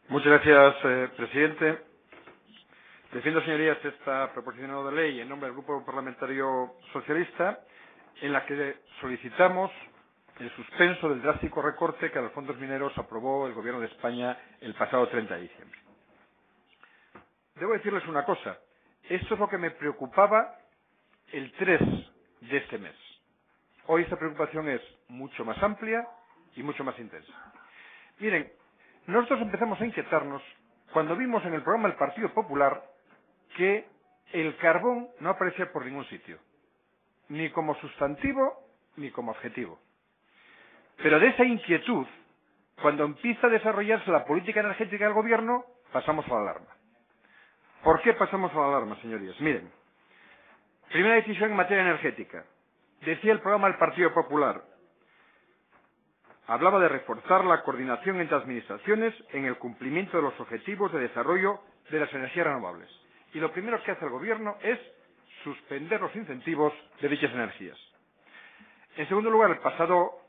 Muchas gracias, presidente. Defiendo, señorías, esta proposición no de ley en nombre del Grupo Parlamentario Socialista, en la que solicitamos el suspenso del drástico recorte que a los fondos mineros aprobó el Gobierno de España el pasado 30 de diciembre. Debo decirles una cosa. Esto es lo que me preocupaba el 3 de este mes. Hoy esta preocupación es mucho más amplia y mucho más intensa. Miren, nosotros empezamos a inquietarnos cuando vimos en el programa del Partido Popular que el carbón no aparecía por ningún sitio, ni como sustantivo ni como adjetivo. Pero de esa inquietud, cuando empieza a desarrollarse la política energética del Gobierno, pasamos a la alarma. ¿Por qué pasamos a la alarma, señorías? Miren, primera decisión en materia energética. Decía el programa del Partido Popular, hablaba de reforzar la coordinación entre administraciones en el cumplimiento de los objetivos de desarrollo de las energías renovables. Y lo primero que hace el Gobierno es suspender los incentivos de dichas energías. En segundo lugar, el pasado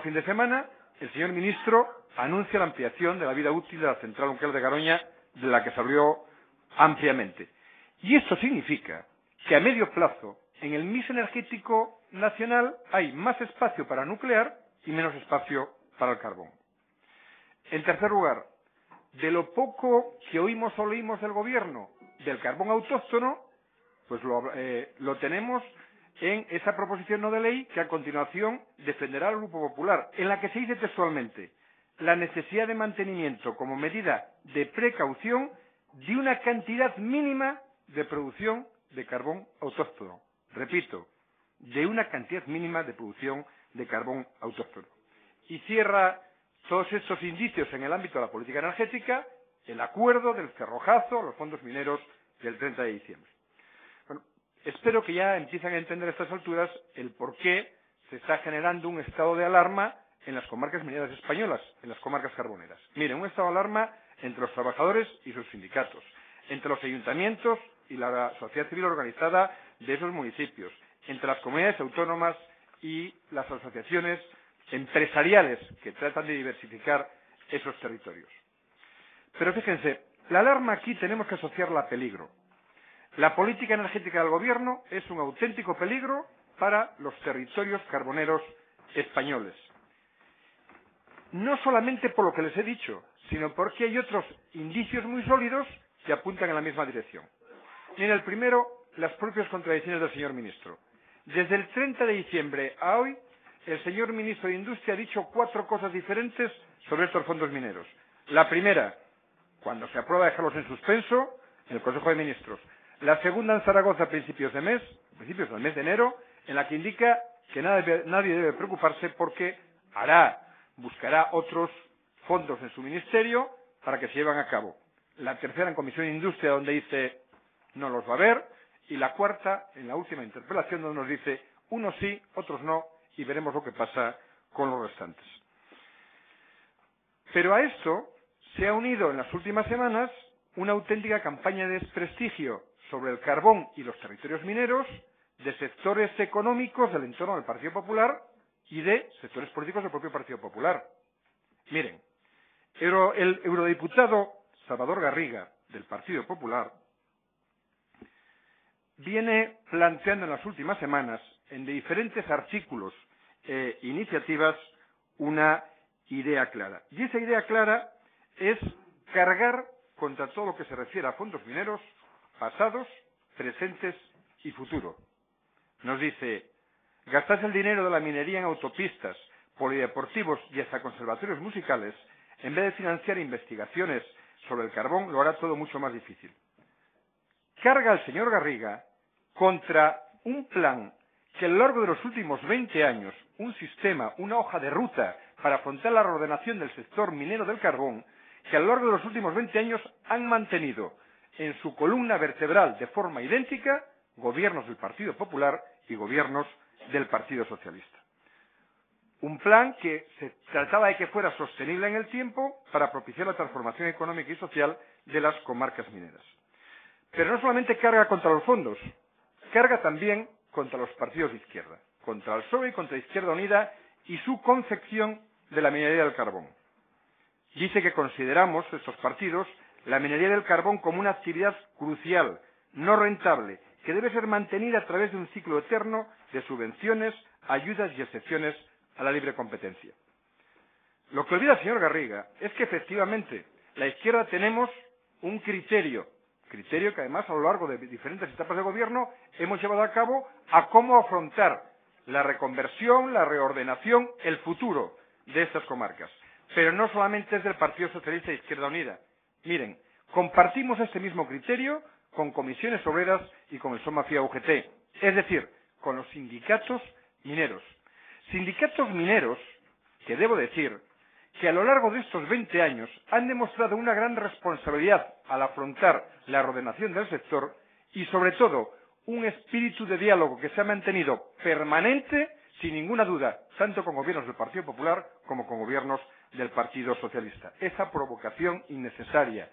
fin de semana, el señor ministro anuncia la ampliación de la vida útil de la central nuclear de Garoña, de la que se habló ampliamente. Y esto significa que a medio plazo, en el mix energético nacional, hay más espacio para nuclear y menos espacio para el carbón. En tercer lugar, de lo poco que oímos o leímos del Gobierno del carbón autóctono, pues lo tenemos en esa proposición no de ley que a continuación defenderá el Grupo Popular, en la que se dice textualmente la necesidad de mantenimiento como medida de precaución de una cantidad mínima de producción de carbón autóctono. Repito, de una cantidad mínima de producción de carbón autóctono. Y cierra todos estos indicios en el ámbito de la política energética el acuerdo del cerrojazo a los fondos mineros del 30 de diciembre. Bueno, espero que ya empiecen a entender a estas alturas el por qué se está generando un estado de alarma en las comarcas mineras españolas, en las comarcas carboneras. Miren, un estado de alarma entre los trabajadores y sus sindicatos, entre los ayuntamientos y la sociedad civil organizada de esos municipios, entre las comunidades autónomas y las asociaciones empresariales que tratan de diversificar esos territorios. Pero fíjense, la alarma aquí tenemos que asociarla a peligro. La política energética del Gobierno es un auténtico peligro para los territorios carboneros españoles. No solamente por lo que les he dicho, sino porque hay otros indicios muy sólidos que apuntan en la misma dirección. Miren, el primero, las propias contradicciones del señor ministro. Desde el 30 de diciembre a hoy, el señor ministro de Industria ha dicho 4 cosas diferentes sobre estos fondos mineros. La primera, cuando se aprueba dejarlos en suspenso en el Consejo de Ministros. La segunda en Zaragoza a principios del mes de enero, en la que indica que nadie debe preocuparse porque buscará otros fondos en su ministerio para que se lleven a cabo. La tercera en Comisión de Industria, donde dice no los va a haber. Y la cuarta, en la última interpelación, donde nos dice unos sí, otros no, y veremos lo que pasa con los restantes. Pero a esto se ha unido en las últimas semanas una auténtica campaña de desprestigio sobre el carbón y los territorios mineros de sectores económicos del entorno del Partido Popular y de sectores políticos del propio Partido Popular. Miren, el eurodiputado Salvador Garriga, del Partido Popular, viene planteando en las últimas semanas, en diferentes artículos e iniciativas, una idea clara. Y esa idea clara es cargar contra todo lo que se refiere a fondos mineros pasados, presentes y futuro. Nos dice, gastarse el dinero de la minería en autopistas, polideportivos y hasta conservatorios musicales, en vez de financiar investigaciones sobre el carbón, lo hará todo mucho más difícil. Carga el señor Garriga contra un plan que a lo largo de los últimos 20 años, un sistema, una hoja de ruta para afrontar la reordenación del sector minero del carbón, que a lo largo de los últimos 20 años han mantenido en su columna vertebral de forma idéntica gobiernos del Partido Popular y gobiernos del Partido Socialista. Un plan que se trataba de que fuera sostenible en el tiempo para propiciar la transformación económica y social de las comarcas mineras. Pero no solamente carga contra los fondos, carga también contra los partidos de izquierda, contra el PSOE y contra Izquierda Unida y su concepción de la minería del carbón. Dice que consideramos, estos partidos, la minería del carbón como una actividad crucial, no rentable, que debe ser mantenida a través de un ciclo eterno de subvenciones, ayudas y excepciones a la libre competencia. Lo que olvida el señor Garriga es que efectivamente la izquierda tenemos un criterio que además a lo largo de diferentes etapas de gobierno hemos llevado a cabo a cómo afrontar la reconversión, la reordenación, el futuro de estas comarcas. Pero no solamente es del Partido Socialista e Izquierda Unida. Miren, compartimos este mismo criterio con Comisiones Obreras y con el SOMAFIA UGT, es decir, con los sindicatos mineros. Sindicatos mineros que debo decir que a lo largo de estos 20 años han demostrado una gran responsabilidad al afrontar la reordenación del sector y, sobre todo, un espíritu de diálogo que se ha mantenido permanente, sin ninguna duda, tanto con gobiernos del Partido Popular como con gobiernos del Partido Socialista. Esa provocación innecesaria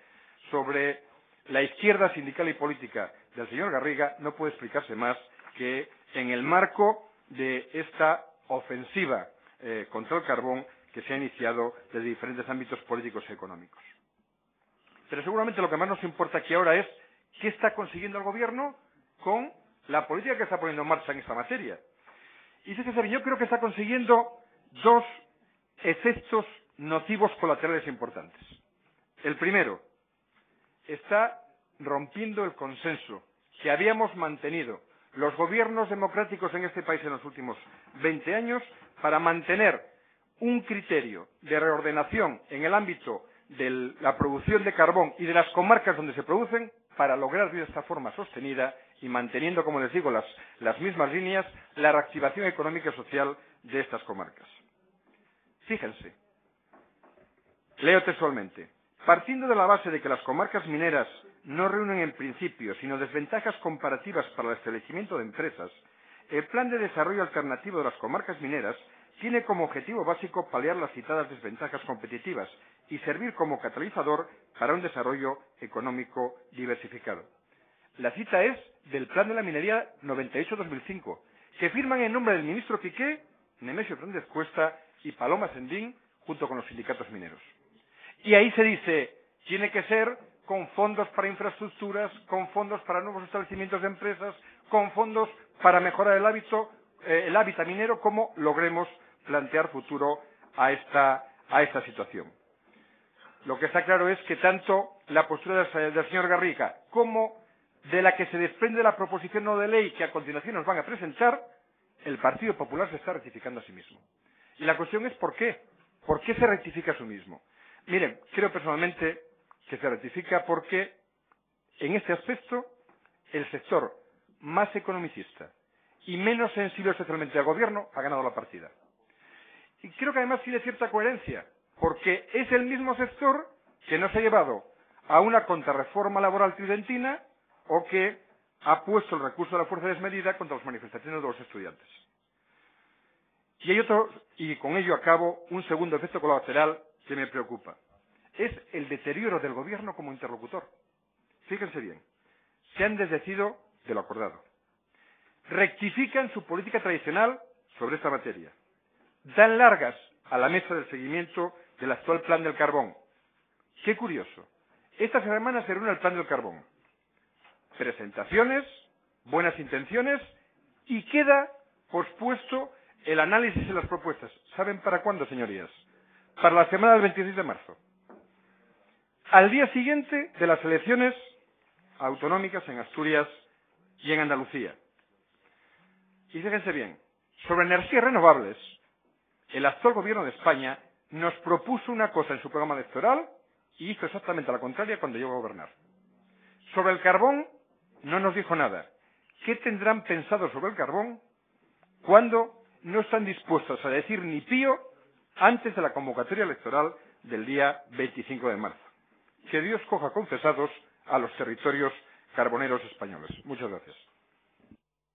sobre la izquierda sindical y política del señor Garriga no puede explicarse más que en el marco de esta ofensiva contra el carbón que se ha iniciado desde diferentes ámbitos políticos y económicos. Pero seguramente lo que más nos importa aquí ahora es qué está consiguiendo el gobierno con la política que está poniendo en marcha en esta materia. Y fíjese bien, yo creo que está consiguiendo dos efectos nocivos colaterales importantes. El primero, está rompiendo el consenso que habíamos mantenido los gobiernos democráticos en este país en los últimos 20 años para mantener un criterio de reordenación en el ámbito de la producción de carbón y de las comarcas donde se producen para lograr de esta forma sostenida y manteniendo, como les digo, las mismas líneas, la reactivación económica y social de estas comarcas. Fíjense, leo textualmente. Partiendo de la base de que las comarcas mineras no reúnen en principio, sino desventajas comparativas para el establecimiento de empresas, el Plan de Desarrollo Alternativo de las Comarcas Mineras tiene como objetivo básico paliar las citadas desventajas competitivas y servir como catalizador para un desarrollo económico diversificado. La cita es del Plan de la Minería 98-2005, que firman en nombre del ministro Piqué, Nemesio Fernández Cuesta y Paloma Sendín, junto con los sindicatos mineros. Y ahí se dice, tiene que ser con fondos para infraestructuras, con fondos para nuevos establecimientos de empresas, con fondos para mejorar el hábitat minero, como logremos plantear futuro a esta situación. Lo que está claro es que tanto la postura del señor Garriga como de la que se desprende la proposición no de ley que a continuación nos van a presentar, el Partido Popular se está rectificando a sí mismo. Y la cuestión es ¿por qué? ¿Por qué se rectifica a sí mismo? Miren, creo personalmente que se rectifica porque en este aspecto el sector más economicista y menos sensible socialmente al gobierno ha ganado la partida. Y creo que además tiene cierta coherencia, porque es el mismo sector que nos ha llevado a una contrarreforma laboral tridentina o que ha puesto el recurso de la fuerza desmedida contra las manifestaciones de los estudiantes. Y hay otro, y con ello acabo, un segundo efecto colateral que me preocupa. Es el deterioro del gobierno como interlocutor. Fíjense bien, se han desdecido de lo acordado. Rectifican su política tradicional sobre esta materia. Dan largas a la mesa del seguimiento del actual plan del carbón. Qué curioso. Esta semana se reúne el plan del carbón. Presentaciones, buenas intenciones y queda pospuesto el análisis de las propuestas. ¿Saben para cuándo, señorías? Para la semana del 26 de marzo. Al día siguiente de las elecciones autonómicas en Asturias y en Andalucía. Y fíjense bien, sobre energías renovables, el actual gobierno de España nos propuso una cosa en su programa electoral y hizo exactamente la contraria cuando llegó a gobernar. Sobre el carbón no nos dijo nada. ¿Qué tendrán pensado sobre el carbón cuando no están dispuestos a decir ni pío antes de la convocatoria electoral del día 25 de marzo? Que Dios coja confesados a los territorios carboneros españoles. Muchas gracias.